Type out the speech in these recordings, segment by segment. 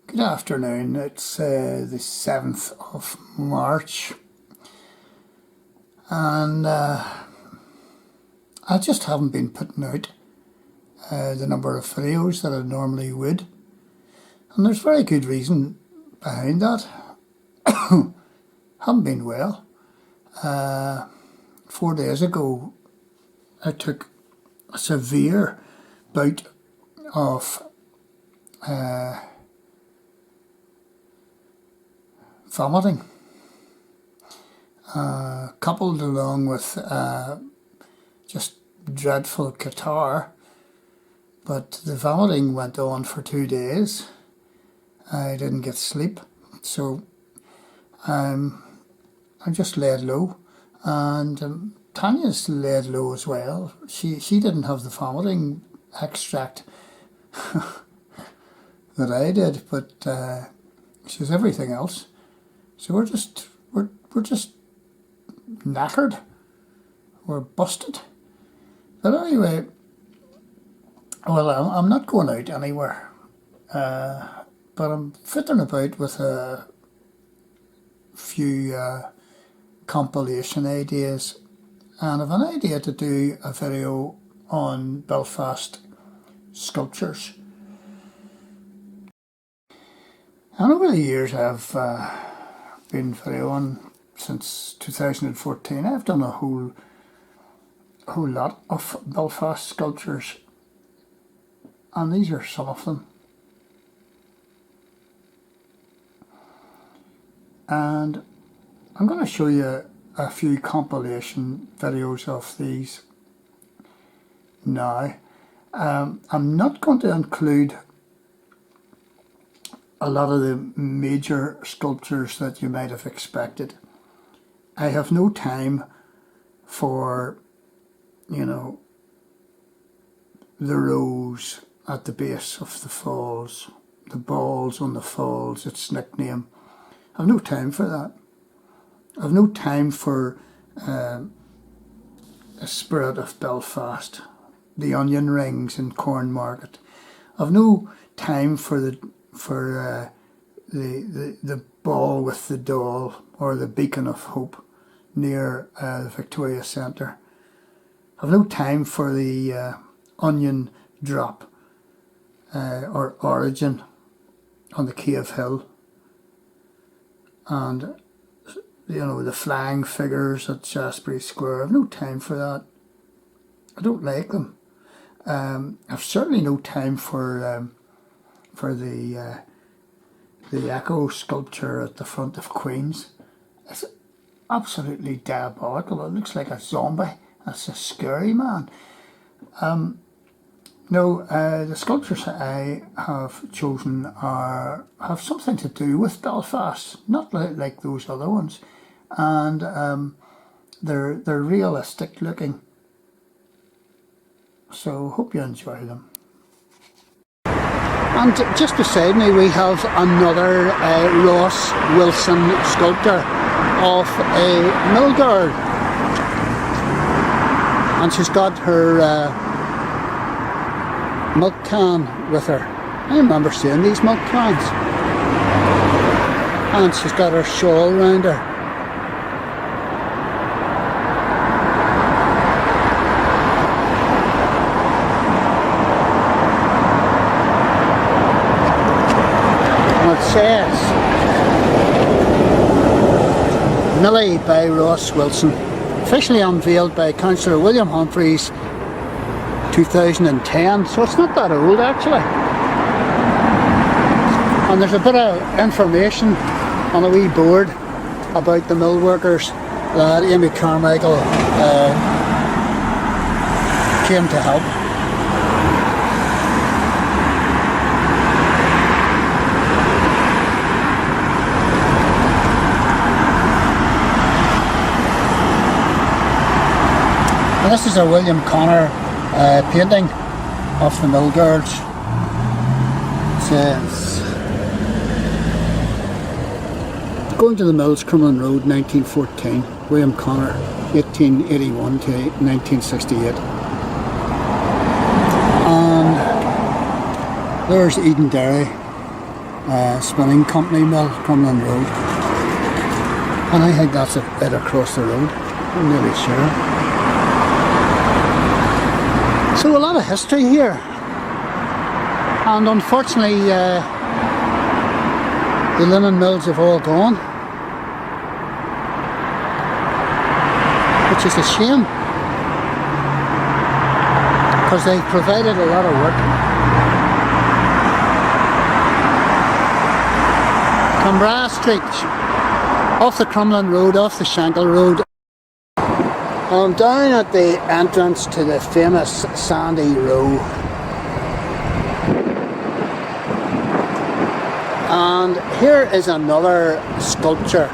Good afternoon. It's the 7th of March, and I just haven't been putting out the number of videos that I normally would, and there's very good reason behind that. Haven't been well. 4 days ago I took a severe bout of vomiting, coupled along with just dreadful catarrh. But the vomiting went on for 2 days. I didn't get sleep, so I just laid low, and Tanya's laid low as well. She didn't have the vomiting extract that I did, but she has everything else. So we're just knackered. We're busted. But anyway, well, I'm not going out anywhere, but I'm fiddling about with a few compilation ideas, and I've an idea to do a video on Belfast sculptures. And over the years I've been videoing since 2014. I've done a whole lot of Belfast sculptures, and these are some of them. And I'm going to show you a few compilation videos of these now. I'm not going to include a lot of the major sculptures that you might have expected. I have no time for, the rose at the base of the falls, the balls on the falls, its nickname. I've no time for that. I've no time for a spirit of Belfast, the onion rings in Corn Market. I've no time for the ball with the doll, or the beacon of hope near the Victoria Centre. I've no time for the onion drop or origin on the Cave Hill, and the flying figures at Shaftesbury Square. I've no time for that. I don't like them. I've certainly no time for the Echo sculpture at the front of Queen's. It's absolutely diabolical. It looks like a zombie. That's a scary man. No, the sculptures I have chosen have something to do with Belfast, not like those other ones, and they're realistic looking. So hope you enjoy them. And just beside me we have another Ross Wilson sculpture of a mill girl, and she's got her milk can with her. I remember seeing these milk cans, and she's got her shawl round her. It says Millie by Ross Wilson, officially unveiled by Councillor William Humphreys 2010, so it's not that old actually. And there's a bit of information on a wee board about the mill workers that Amy Carmichael came to help. And this is a William Connor painting of the mill girls. It says, "Going to the Mills, Crumlin Road, 1914. William Connor, 1881 to 1968. And there's Eden Derry, spinning company mill, Crumlin Road. And I think that's it across the road, I'm nearly sure. So a lot of history here. And unfortunately, the linen mills have all gone. Which is a shame. Because they provided a lot of work. Cambra Street, off the Crumlin Road, off the Shankill Road. I'm down at the entrance to the famous Sandy Row. And here is another sculpture.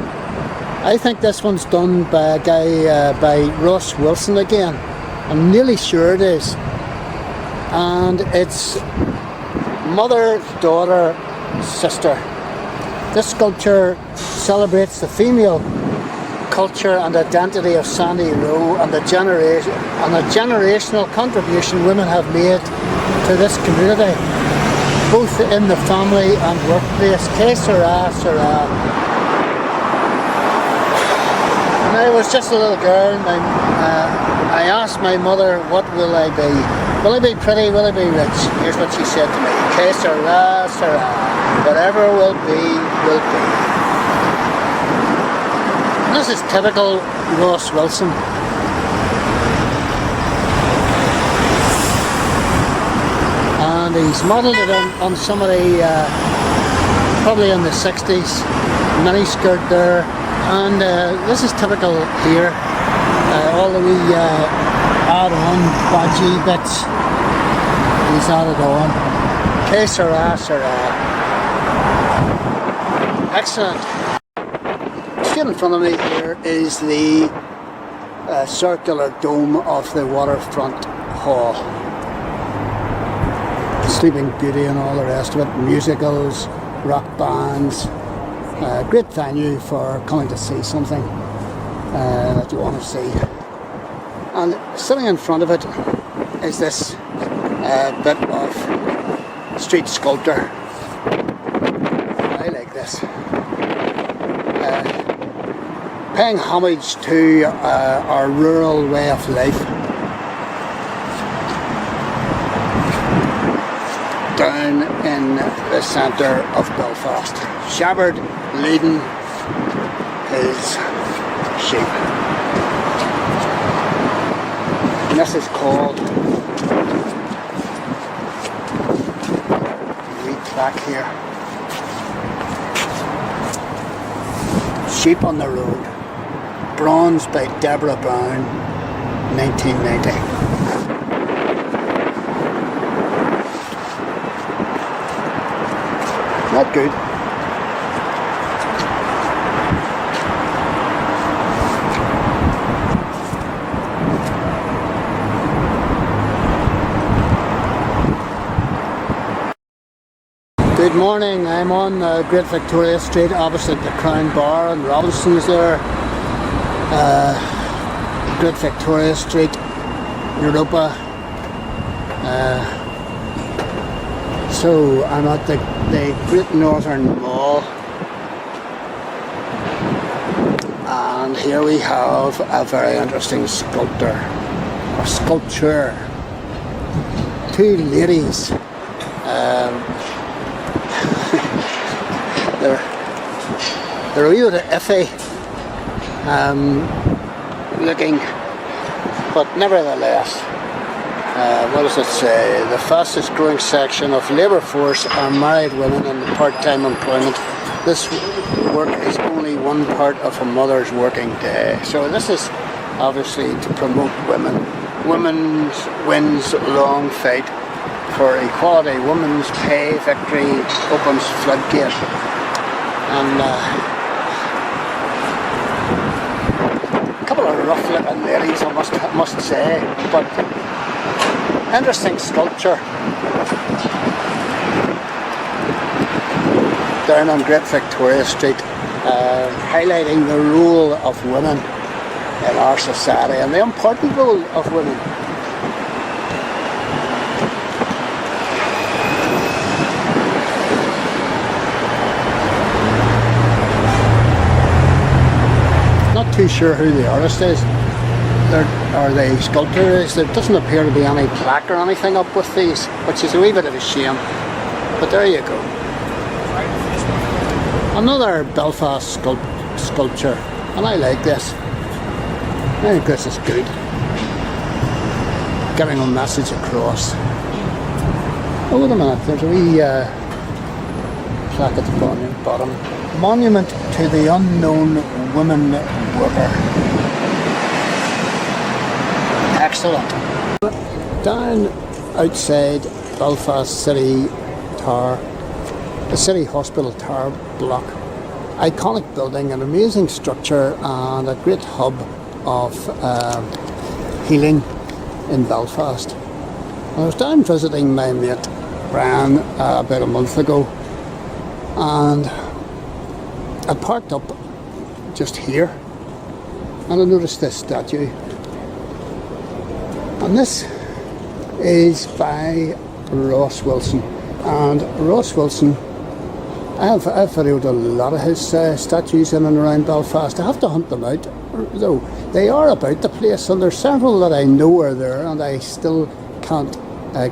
I think this one's done by a guy, by Ross Wilson again. I'm nearly sure it is. And it's mother, daughter, sister. This sculpture celebrates the female culture and identity of Sandy Row and the generational contribution women have made to this community, both in the family and workplace. Que sera, sera. When I was just a little girl, I asked my mother, what will I be? Will I be pretty? Will I be rich? Here's what she said to me. Que sera, sera. Whatever will be, will be. This is typical Ross Wilson. And he's modelled it on somebody probably in the 60s, mini skirt there. And this is typical here. All the wee add-on badgy bits, he's added on. Que sera, sera. Excellent. Straight in front of me here is the circular dome of the Waterfront Hall. Sleeping Beauty and all the rest of it, musicals, rock bands. Great venue for coming to see something that you want to see. And sitting in front of it is this bit of street sculpture. I like this. Paying homage to our rural way of life. Down in the centre of Belfast. Shepherd leading his sheep. And this is called back here. Sheep on the Road. Bronze by Deborah Brown, 1990. Not good. Good morning, I'm on Great Victoria Street opposite the Crown Bar and Robinson's there. Great Victoria Street, Europa. So I'm at the Great Northern Mall, and here we have a very interesting sculpture. Two ladies. They're a wee bit iffy looking, but nevertheless, what does it say? The fastest growing section of labour force are married women in part-time employment. This work is only one part of a mother's working day. So this is obviously to promote women. Women's wins long fight for equality. Women's pay victory opens floodgate. And a couple of rough looking ladies, I must say, but interesting sculpture down on Great Victoria Street, highlighting the role of women in our society and the important role of women. too sure who the artist is, or the sculptor is. There doesn't appear to be any plaque or anything up with these, which is a wee bit of a shame. But there you go. Another Belfast sculpture, and I like this. I think this is good. Getting a message across. Oh, wait a minute, there's a wee plaque at the bottom. Monument to the unknown woman worker. Excellent. Down outside Belfast City Tower, the City Hospital Tower block. Iconic building, an amazing structure, and a great hub of healing in Belfast. I was down visiting my mate Brian about a month ago, and I parked up just here, and I noticed this statue, and this is by Ross Wilson. And Ross Wilson, I've videoed a lot of his statues in and around Belfast. I have to hunt them out, though. They are about the place, and there's several that I know are there, and I still can't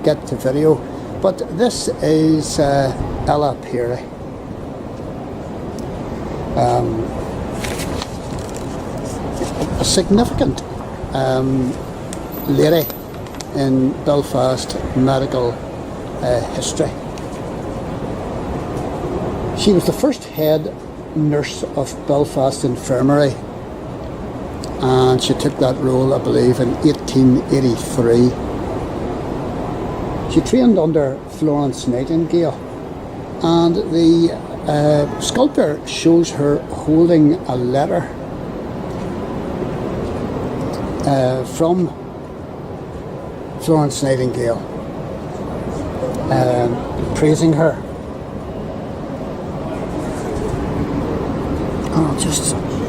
get to video. But this is Ella Peary. A significant lady in Belfast medical history. She was the first head nurse of Belfast Infirmary, and she took that role, I believe, in 1883. She trained under Florence Nightingale, and the sculptor shows her holding a letter from Florence Nightingale, praising her.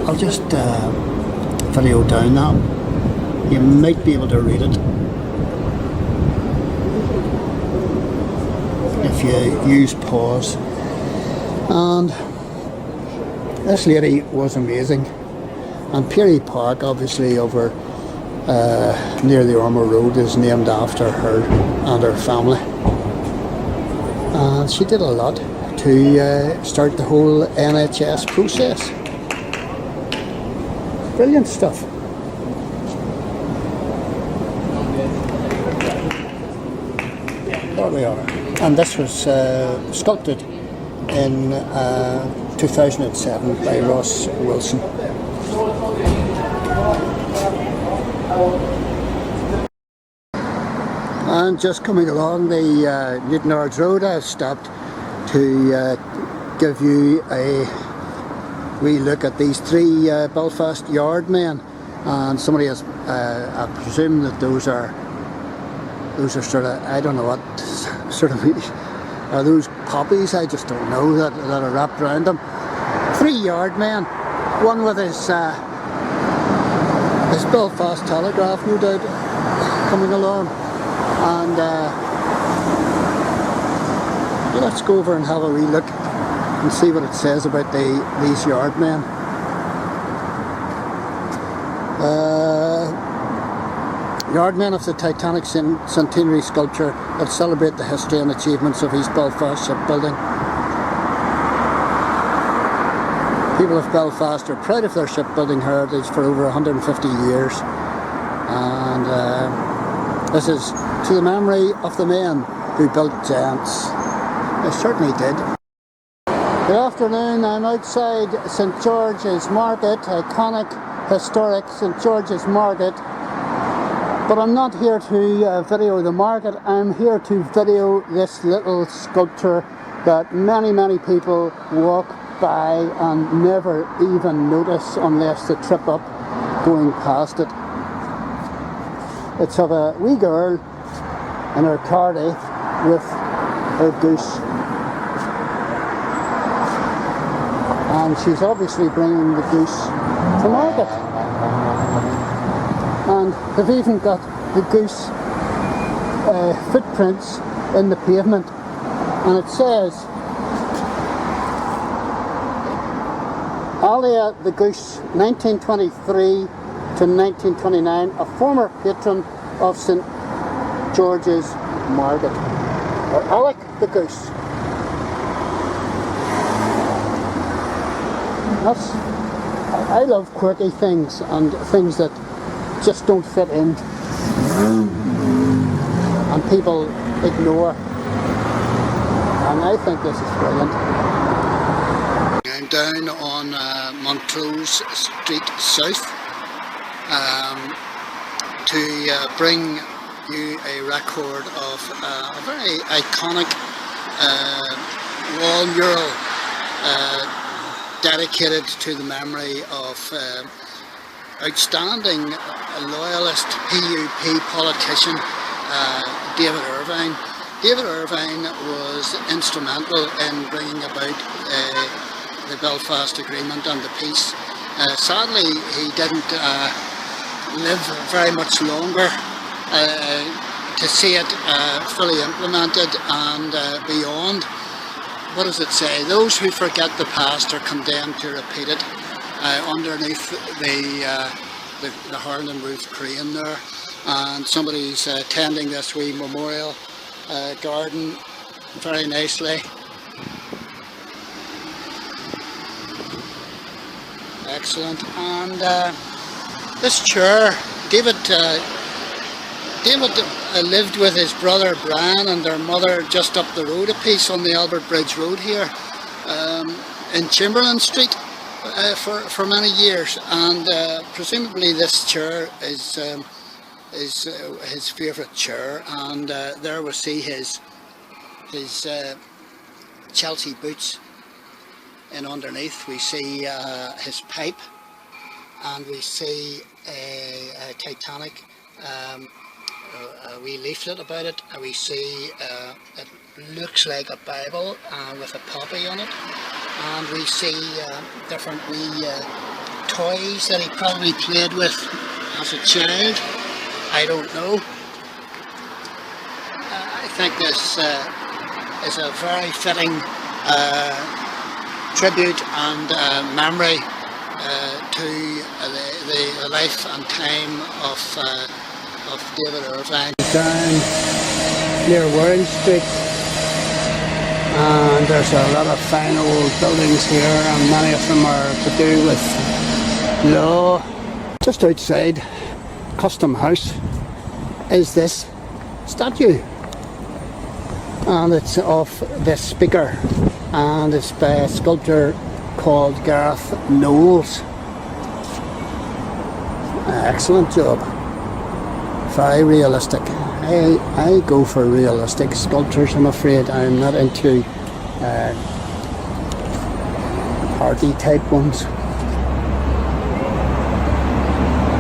I'll just video down that. You might be able to read it if you use pause. And this lady was amazing. And Peary Park, obviously over near the Ormer Road, is named after her and her family. And she did a lot to start the whole NHS process. Brilliant stuff. There we are. And this was sculpted in 2007 by Ross Wilson. And just coming along the Newtonards Road, I stopped to give you a wee look at these three Belfast Yard Men, and somebody has, I presume that those are sort of, I don't know what sort of, are those poppies? I just don't know, that are wrapped around them. Three Yard Men, one with his Belfast Telegraph, no doubt, coming along, and let's go over and have a wee look and see what it says about these Yard Men. Yard Men of the Titanic centenary sculpture that celebrate the history and achievements of East Belfast shipbuilding. People of Belfast are proud of their shipbuilding heritage for over 150 years, and this is to the memory of the men who built giants. They certainly did. Good afternoon, I'm outside St George's Market, iconic, historic St George's Market, but I'm not here to video the market. I'm here to video this little sculpture that many people walk by and never even notice unless they trip up going past it. It's of a wee girl in her cardy with her goose. And she's obviously bringing the goose to market. And they've even got the goose footprints in the pavement. And it says, Alia the Goose, 1923 to 1929, a former patron of St George's Market, or Alec the Goose. I love quirky things and things that just don't fit in and people ignore, and I think this is brilliant. I'm down on Montrose Street South to bring you a record of a very iconic wall mural dedicated to the memory of outstanding loyalist PUP politician David Irvine. David Irvine was instrumental in bringing about the Belfast Agreement and the peace. Sadly, he didn't live very much longer to see it fully implemented and beyond. What does it say? Those who forget the past are condemned to repeat it. Underneath the Harlan Roof crane there, and somebody's tending this wee memorial garden very nicely. Excellent. And this chair, David lived with his brother Brian and their mother just up the road a piece on the Albert Bridge Road here in Chamberlain Street for many years, and presumably this chair is his favourite chair, and there we see his Chelsea boots, and underneath we see his pipe, and we see a Titanic, a wee leaflet about it, and we see it looks like a Bible with a poppy on it, and we see different wee toys that he probably played with as a child. I don't know. I think this is a very fitting tribute and memory to the life and time of David Irvine. Down near Warren Street, and there's a lot of fine old buildings here, and many of them are to do with law. Just outside Custom House is this statue, and it's of this speaker, and it's by a sculptor called Gareth Knowles. Excellent job, very realistic. I go for realistic sculptures. I'm afraid I'm not into party type ones.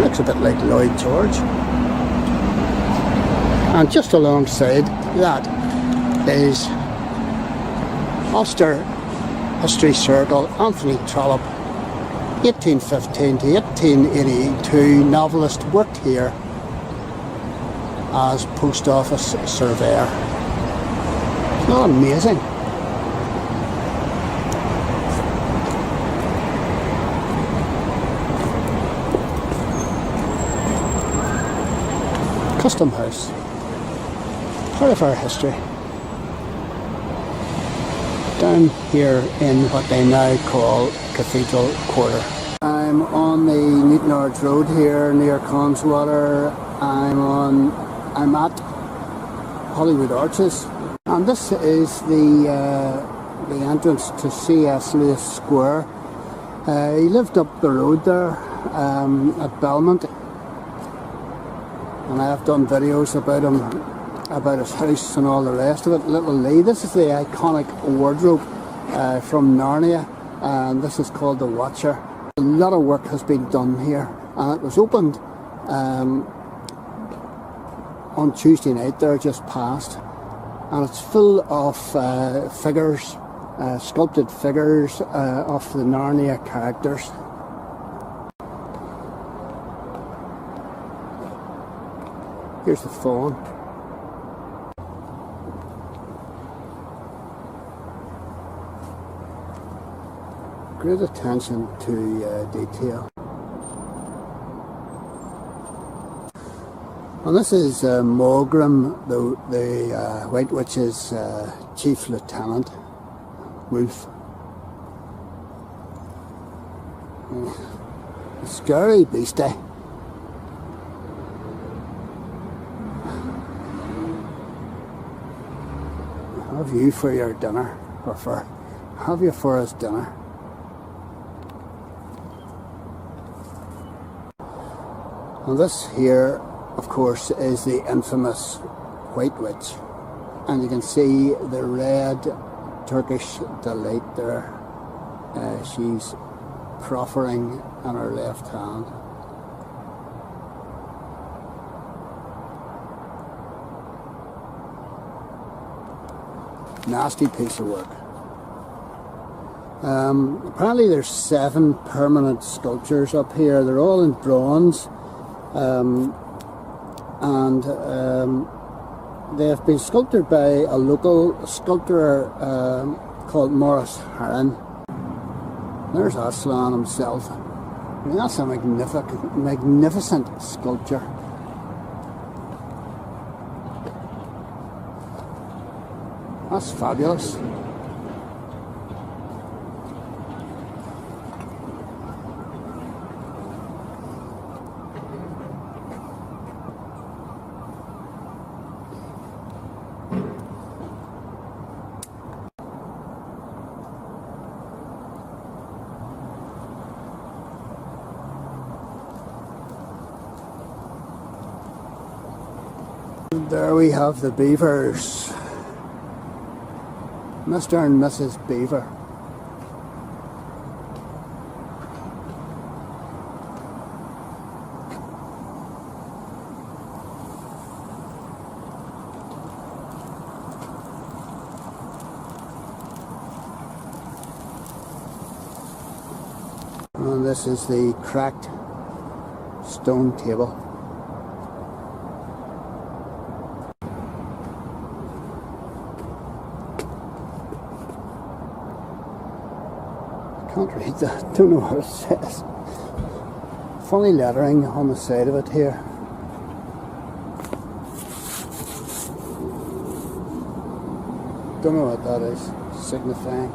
Looks a bit like Lloyd George. And just alongside that is Ulster History Circle, Anthony Trollope, 1815 to 1882, novelist, worked here as post office surveyor. Isn't that amazing? Custom House, part of our history. Down here in what they now call Cathedral Quarter. I'm on the Newtonards Road here near Conswater. I'm at Hollywood Arches, and this is the entrance to C.S. Lewis Square. He lived up the road there at Belmont, and I have done videos about him, about his house and all the rest of it. Little Lee, this is the iconic wardrobe from Narnia, and this is called the Watcher. A lot of work has been done here, and it was opened on Tuesday night there just past, and it's full of figures, sculpted figures of the Narnia characters. Here's the fawn. Great attention to detail. And this is Mogrim, the White Witch's chief lieutenant, Wolf. A scary beastie. Have you for your dinner, or have you for his dinner? And this here, of course, is the infamous White Witch, and you can see the red Turkish delight there. She's proffering in her left hand. Nasty piece of work. Apparently there's 7 permanent sculptures up here. They're all in bronze. They have been sculpted by a local sculptor called Morris Harron. There's Aslan himself. I mean, that's a magnificent sculpture. That's fabulous. There we have the beavers. Mr. and Mrs. Beaver. And this is the cracked stone table. Can't read that, don't know what it says. Funny lettering on the side of it here. Don't know what that is signifying.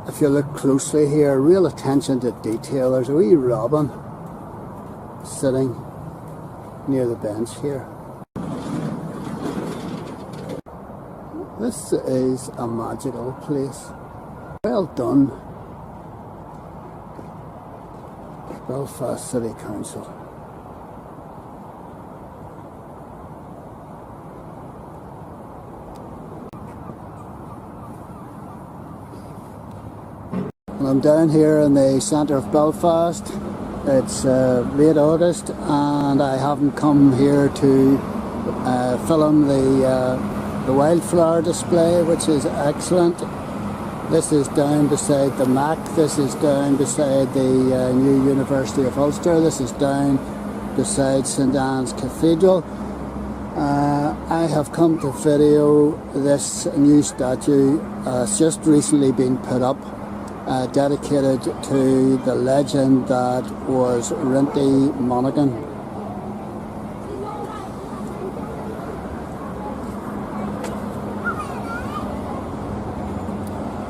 If you look closely here, real attention to detail. There's a wee robin sitting near the bench here. This is a magical place. Well done, Belfast City Council. And I'm down here in the centre of Belfast. It's late August and I haven't come here to film the wildflower display, which is excellent. This is down beside the Mac, this is down beside the new University of Ulster, this is down beside St Anne's Cathedral. I have come to video this new statue. It's just recently been put up, dedicated to the legend that was Rinty Monaghan.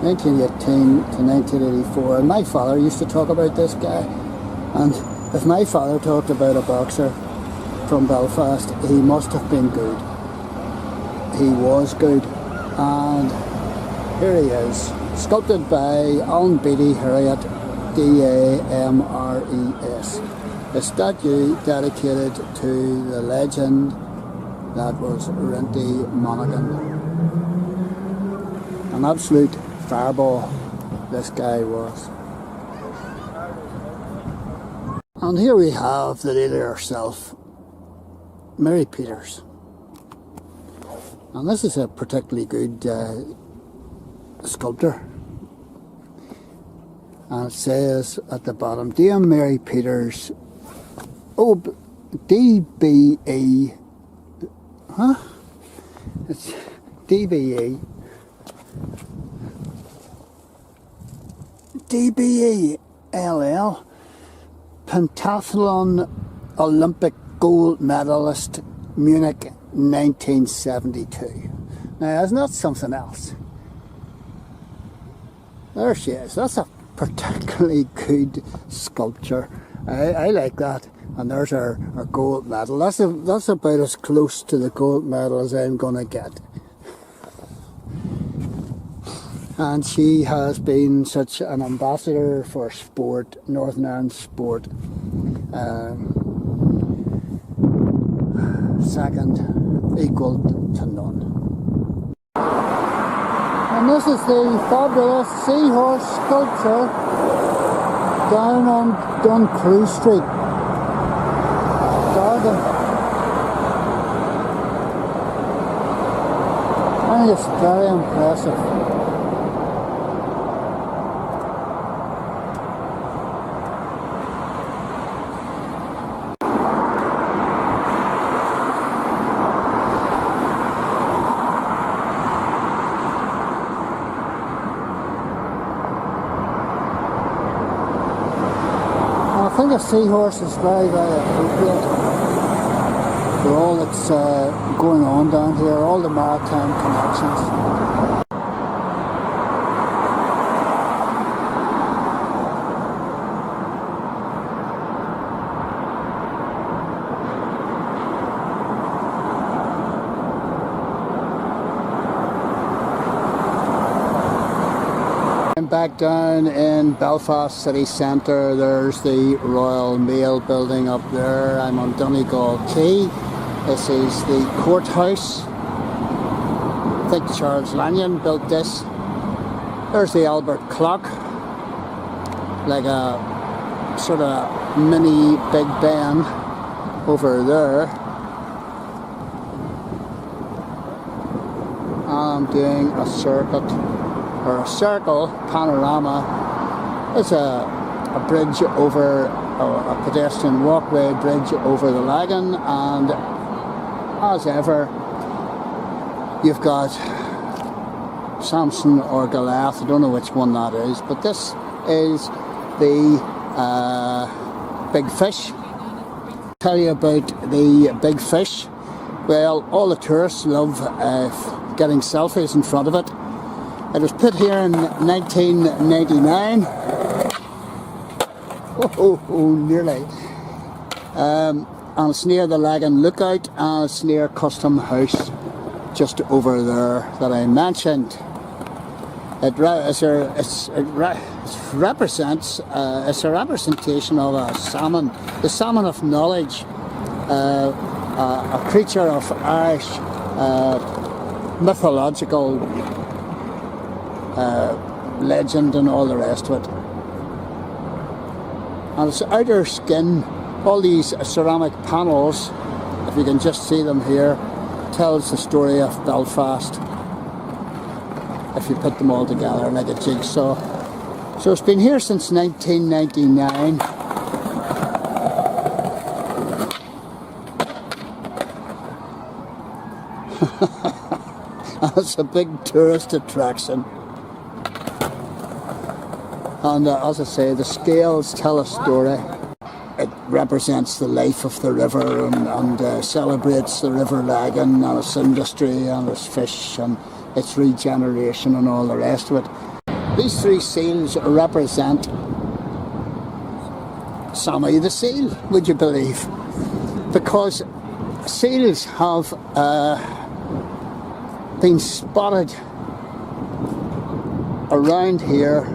1918 to 1984, and my father used to talk about this guy, and if my father talked about a boxer from Belfast, he must have been good. He was good, and here he is, sculpted by Alan Beattie Harriet, D-A-M-R-E-S. A statue dedicated to the legend that was Rinty Monaghan. An absolute fireball this guy was. And here we have the lady herself, Mary Peters. And this is a particularly good sculptor. And it says at the bottom, Dear Mary Peters, D-B-E, it's DBE. DBELL, Pentathlon Olympic gold medalist, Munich 1972. Now, isn't that something else? There she is. That's a particularly good sculpture. I like that. And there's her gold medal. That's about as close to the gold medal as I'm going to get. And she has been such an ambassador for sport, Northern Ireland sport. Second, equal to none. And this is the fabulous seahorse sculpture down on Duncrew Street, Garden. I think it's very impressive. I think a seahorse is very, very appropriate for all that's going on down here, all the maritime connections. Back down in Belfast city centre, there's the Royal Mail building up there. I'm on Donegal Quay. This is the courthouse. I think Charles Lanyon built this. There's the Albert clock, like a sort of mini Big Ben over there. I'm doing a circuit, or a circle panorama. It's a bridge over, a pedestrian walkway bridge over the Lagan, and as ever you've got Samson or Goliath. I don't know which one that is, but this is the big fish. Tell you about the big fish. Well, all the tourists love getting selfies in front of it. It was put here in 1999. Nearly. And it's near the Lagan Lookout, and it's near Custom House, just over there that I mentioned. It's a representation of a salmon, the salmon of knowledge, a creature of Irish mythological legend and all the rest of it. And its outer skin, all these ceramic panels, if you can just see them here, tells the story of Belfast, if you put them all together like a jigsaw. So it's been here since 1999. It's a big tourist attraction. And as I say, the scales tell a story. It represents the life of the river and celebrates the River Lagan and its industry and its fish and its regeneration and all the rest of it. These three seals represent Sammy the seal, would you believe? Because seals have been spotted around here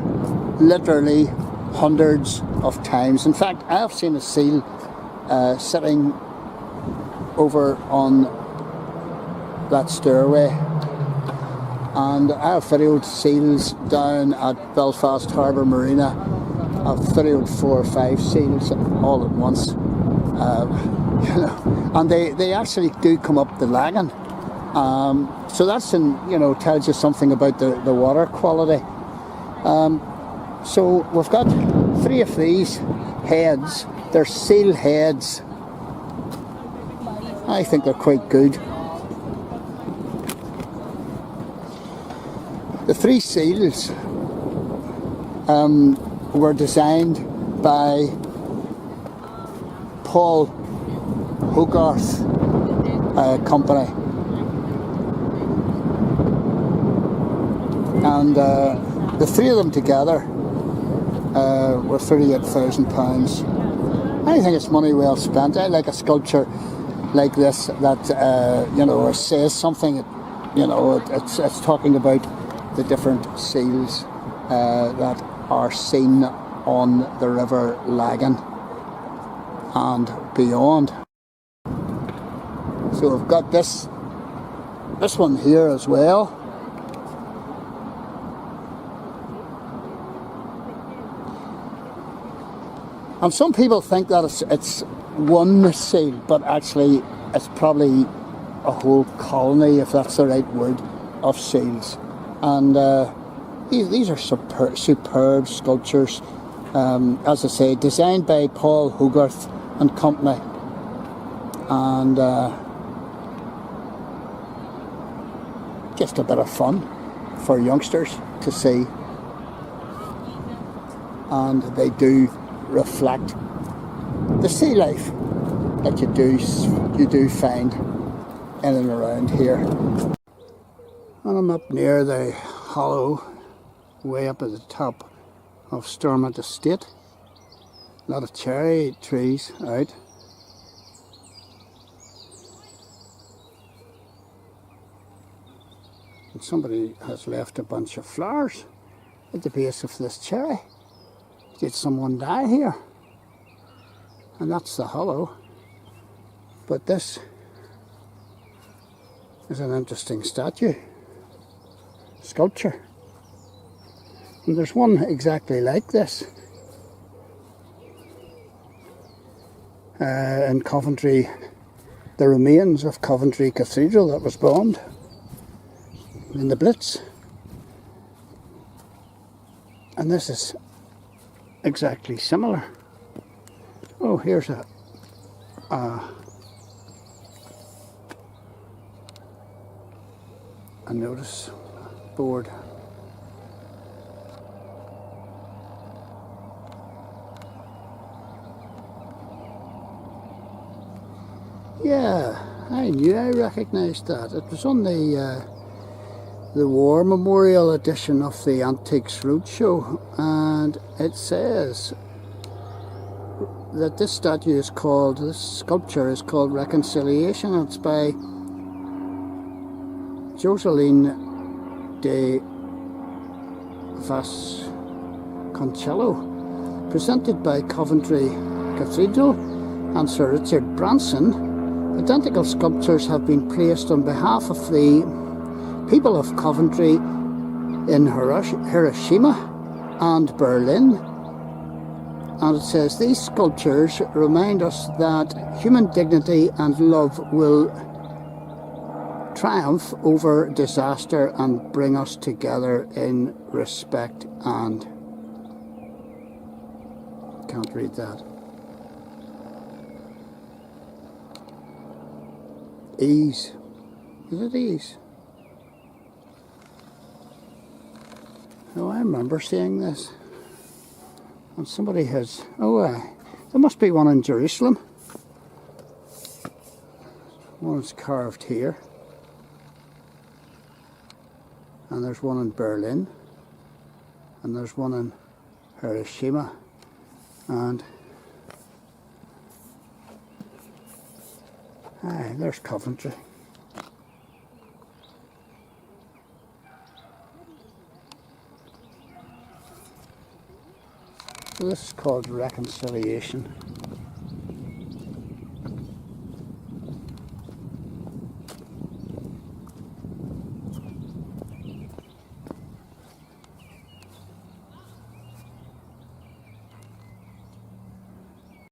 literally hundreds of times. In fact, I have seen a seal sitting over on that stairway, and I have videoed seals down at Belfast Harbour Marina. I've videoed 4 or 5 seals all at once, and they actually do come up the Lagan. So that's tells you something about the water quality. So we've got 3 of these heads. They're seal heads. I think they're quite good. The three seals were designed by Paul Hogarth Company, and the three of them together were £38,000. I think it's money well spent. I like a sculpture like this that you know, says something. You know, it's talking about the different seals that are seen on the River Lagan and beyond. So we've got this one here as well. And some people think that it's one seal, but actually it's probably a whole colony, if that's the right word, of seals. And these are superb sculptures, as I say, designed by Paul Hogarth and Company, and just a bit of fun for youngsters to see, and they do reflect the sea life that you do find in and around here. And I'm up near the hollow, way up at the top of Stormont Estate. A lot of cherry trees out. And somebody has left a bunch of flowers at the base of this cherry. Did someone die here? And that's the hollow. But this is an interesting sculpture. And there's one exactly like this in Coventry, the remains of Coventry Cathedral that was bombed in the Blitz. And this is exactly similar. Oh, here's a notice board. Yeah, I recognised that. It was on the War Memorial edition of the Antiques Roadshow, and it says that this sculpture is called Reconciliation. It's by Joseline de Vasconcello, presented by Coventry Cathedral and Sir Richard Branson. Identical sculptures have been placed on behalf of the people of Coventry in Hiroshima and Berlin. And it says these sculptures remind us that human dignity and love will triumph over disaster and bring us together in respect and... Can't read that. Ease. Is it ease? Oh, I remember seeing this. And somebody has... Oh, there must be one in Jerusalem. One's carved here. And there's one in Berlin. And there's one in Hiroshima. And... there's Coventry. So this is called Reconciliation.